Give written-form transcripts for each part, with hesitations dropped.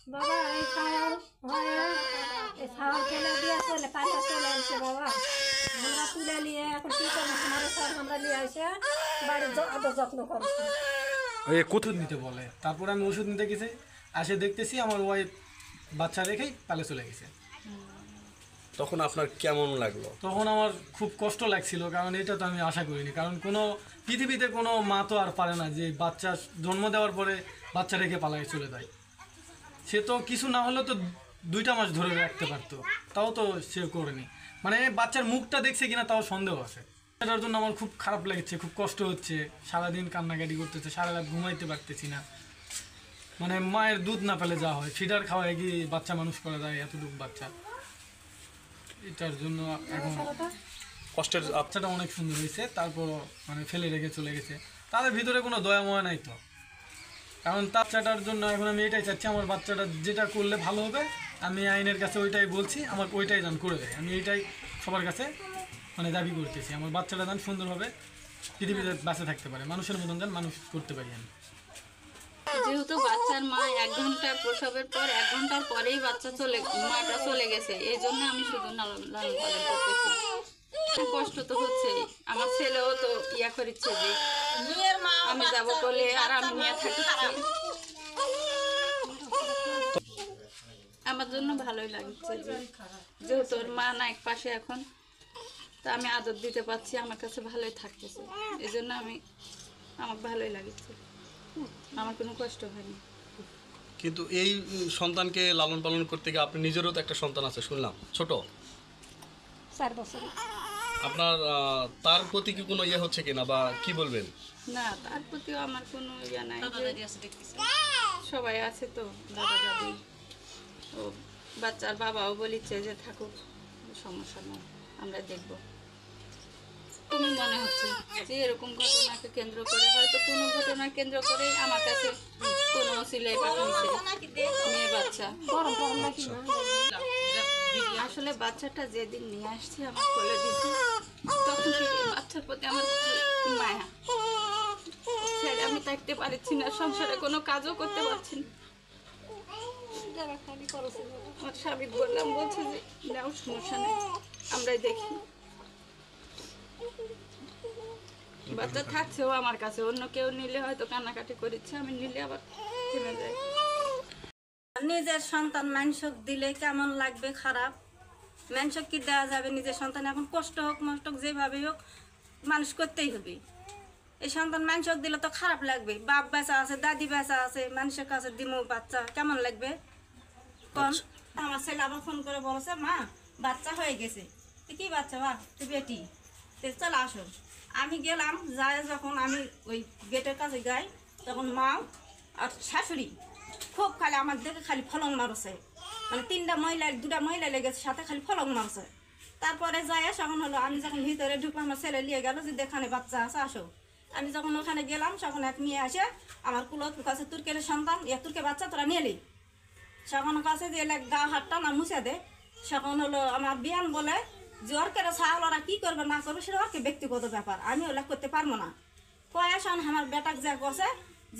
বাবা এই ছাগল হয়ে এই ছাগল ফেলে দিয়ে চলে পাশে চলে আসছে বাবা। আমরা তুলে নিয়ে এখন কি করবো, তোমার স্যার আমরা নিয়ে আসে বাড়ির যত্ন করছি। ওই ওষুধ নিতে বলে, তারপর আমি ওষুধ নিতে গেছি, আসে দেখতেছি আমার ওয়াইফ বাচ্চা রেখেই পালে চলে গেছে। তখন আপনার কেমন লাগলো? তখন আমার খুব কষ্ট লাগছিল, কারণ এটা তো আমি আশা করিনি। কারণ কোনো পৃথিবীতে কোনো মা তো আর পারে না যে বাচ্চা জন্ম দেওয়ার পরে বাচ্চা রেখে পালায় চলে যায়। সে তো কিছু না হলেও তো 2টা মাস ধরে রাখতে পারতো, তাও তো সে করেনি। মানে বাচ্চার মুখটা দেখছে কিনা তাও সন্দেহ আছে। এটার জন্য আমার খুব খারাপ লাগছে, খুব কষ্ট হচ্ছে, সারাদিন কান্নাকাটি করতেছে, সারা রাত ঘুমাইতে পারতেছি না। মানে মায়ের দুধ না পেলে যা হয়, ফিডার খাওয়ায় গিয়ে বাচ্চা মানুষ করা যায়, এতটুকু বাচ্চা। এটার জন্য এখন কষ্টের বাচ্চাটা অনেক সুন্দর হয়েছে, তারপর মানে ফেলে রেখে চলে গেছে। তাদের ভিতরে কোনো দয়াময় নাই তো। কারণ বাচ্চাটার জন্য এখন আমি এটাই চাচ্ছি, আমার বাচ্চাটা যেটা করলে ভালো হবে, আমি আইনের কাছে ওইটাই বলছি, আমার ওইটাই যেন করে দেয়। আমি এইটাই সবার কাছে মানে দাবি করতেছি, আমার বাচ্চাটা যেন সুন্দরভাবে পৃথিবীতে বাঁচে থাকতে পারে, মানুষের মতন যেন মানুষ করতে পারি আমি। যেহেতু বাচ্চার মা 1 ঘন্টা প্রসবের পর 1 ঘন্টার পরেই মাটা চলে গেছে, এই জন্য আমি শুধু লালন পালন করতেছি। কষ্ট তো হচ্ছে, আমার ছেলেও তো ইয়া করিচ্ছে যে আমি যাব বলে, আর আমি নিয়ে থাকি। আমার জন্য ভালোই লাগছে যে যেহেতু ওর মা না এক পাশে এখন, তা আমি আদর দিতে পারছি, আমার কাছে ভালোই থাকতেছে। এই জন্য আমার ভালোই লাগছে, আমার কোনো কষ্ট হয়নি। কিন্তু এই সন্তানকে লালন পালন করতে গিয়ে আপনি নিজেরও তো একটা সন্তান আছে শুনলাম, ছোট। 4 বছর। আপনার তার প্রতি কি কোনো ইয়ে হচ্ছে কিনা বা কি বলবেন? না, তার প্রতিও আমার কোনো ইয়ে নাই, সবাই আছে তো, দাদা দাদি ও বাচ্চার বাবাও বলিচ্ছে যে থাকুক, সমস্যা নয়, আমরা দেখব। তুমি মনে হচ্ছে যে এরকম ঘটনাকে কেন্দ্র করে, হয়তো কোনো ঘটনা কেন্দ্র করে আমার কাছে কোনো সিলাই পাঠাচ্ছে মেয়ে বাচ্চা। আসলে বাচ্চাটা যেদিন নিয়ে আসছে আমার কোলে দিচ্ছে, তখন থেকে বাচ্চার প্রতি আমার খুব মায়া ছেড়ে আমি থাকতে পারছি না, সংসারে কোনো কাজও করতে পারছি না। আমার স্বামী বললাম, বলছে যে নাও সমস্যা নেই, আমরাই দেখি। বাচ্চা থাকছেও আমার কাছে, অন্য কেউ নিলে হয়তো কান্নাকাটি করেছে, আমি নিলে আবার থেমে যাই। নিজের সন্তান মানুষক দিলে কেমন লাগবে, খারাপ। মানুষক কি দেওয়া যাবে? নিজের সন্তান এখন কষ্ট হোক মষ্ট হোক যেভাবে হোক মানুষ করতেই হবে। এই সন্তান মানুষক দিলে তো খারাপ লাগবে। বাপ বেচা আছে, দাদি বেচা আছে, মানুষের কাছে দিমো বাচ্চা, কেমন লাগবে কোন? আমার ছেলে আবার ফোন করে বলছে, মা বাচ্চা হয়ে গেছে। কি বাচ্চা? বা তুই বেটি, চল আসো। আমি গেলাম, যাই যখন আমি ওই গেটের কাছে যাই, তখন মা আর শাশুড়ি খুব খালি আমার দেখে খালি ফলং মারছে। মানে 2টা মহিলা লেগেছে, সাথে খালি ফলং মারছে। তারপরে যাই তখন হলো, আমি যখন ভিতরে ঢুকলাম, আমার ছেলে নিয়ে গেল যে দেখানে বাচ্চা আছে, আসো। আমি যখন ওখানে গেলাম, তখন এক মেয়ে আসে আমার কুলত কাছে, তুর্কের সন্তান, তুর্কে বাচ্চা তোরা নিয়ে এলি। তখন কাছে যে গা হাতটা না মুছে দে। তখন হলো আমার বিয়ান বলে যে ওর কেন ছাগল ওরা কী করবে না করবে সেটা ওকে ব্যক্তিগত ব্যাপার, আমি ওলা করতে পারবো না। কয়েকজন আমার বেটাক যা গছে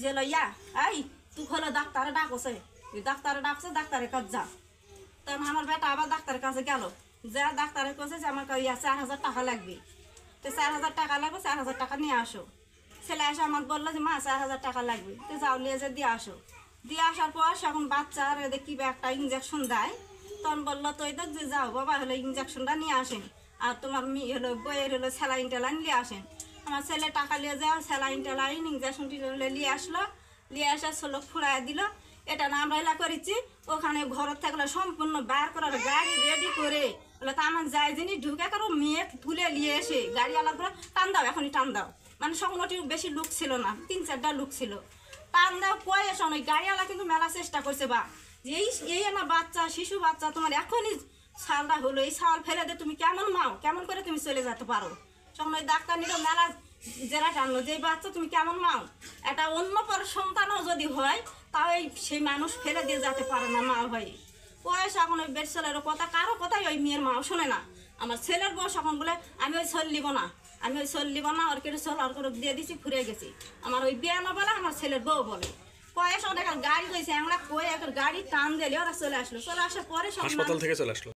যে ইয়া এই তুই হলো ডাক্তারে ডাকছে, ডাক্তারে ডাকছে, ডাক্তারের কাছে যা। তখন আমার বেটা আবার ডাক্তারের কাছে গেল, যা ডাক্তারের কাছে যে আমার 4,000 টাকা লাগবে। তো 4,000 টাকা লাগবে, 4,000 টাকা নিয়ে আসো। ছেলে এসে আমার বললো যে মা 4,000 টাকা লাগবে, তো যাও নিয়ে যে দিয়ে আসো। দিয়ে আসার পর এখন বাচ্চার দেখি একটা ইঞ্জেকশন দেয়। তখন বললো তো দেখ যে যাও বাবা হলো ইঞ্জেকশনটা নিয়ে আসেন, আর তোমার মেয়ে হলো বইয়ের হলো স্যালাইন টেলাইন নিয়ে আসেন। আমার ছেলে টাকা নিয়ে যাও, স্যালাইন টেলাইন ইঞ্জেকশন নিয়ে আসলো। নিয়ে আসা ষোলো ফুড়াই দিল। এটা না আমরা এলা করেছি, ওখানে ঘর থাকলে সম্পূর্ণ বার করার গাড়ি রেডি করে বলে তা আমার যাই জিনিস ঢুকে কারো মেয়ে তুলে নিয়ে এসে গাড়িওয়ালা করে টান দাও, এখনই টান দাও। মানে সংগঠন বেশি লোক ছিল না, 3-4টা লোক ছিল। টান দাও কয়ে শোন, ওই গাড়িওয়ালা কিন্তু মেলা চেষ্টা করছে, বা যে এই না বাচ্চা শিশু বাচ্চা তোমার এখনই ছালটা হলো, এই ছাল ফেলে দে, তুমি কেমন মাও, কেমন করে তুমি চলে যেতে পারো? তখন ওই ডাক্তার নিল মেলা জেরা টানলো যে বাচ্চা তুমি কেমন মাও, একটা অন্য পর সন্তানও যদি হয় তাও সেই মানুষ ফেলে দিয়ে যেতে পারে না মা হয়ে। বয়স এখন ওই বের ছেলের কথা, কারো কথাই ওই মেয়ের মাও শোনে না। আমার ছেলের বয়স এখন বলে আমি ওই চল নিব না, আমি ওই চল নিব না, ওর কেটে চল ওর করে দিয়ে দিছি, ফুরে গেছি। আমার ওই বিয়া না বলে আমার ছেলের বউ বলে কয়ে সব দেখার গাড়ি হয়েছে আমরা কয়ে একটা গাড়ি টান দিলে ওরা চলে আসলো, চলে আসার পরে সব হাসপাতাল থেকে চলে আসলো।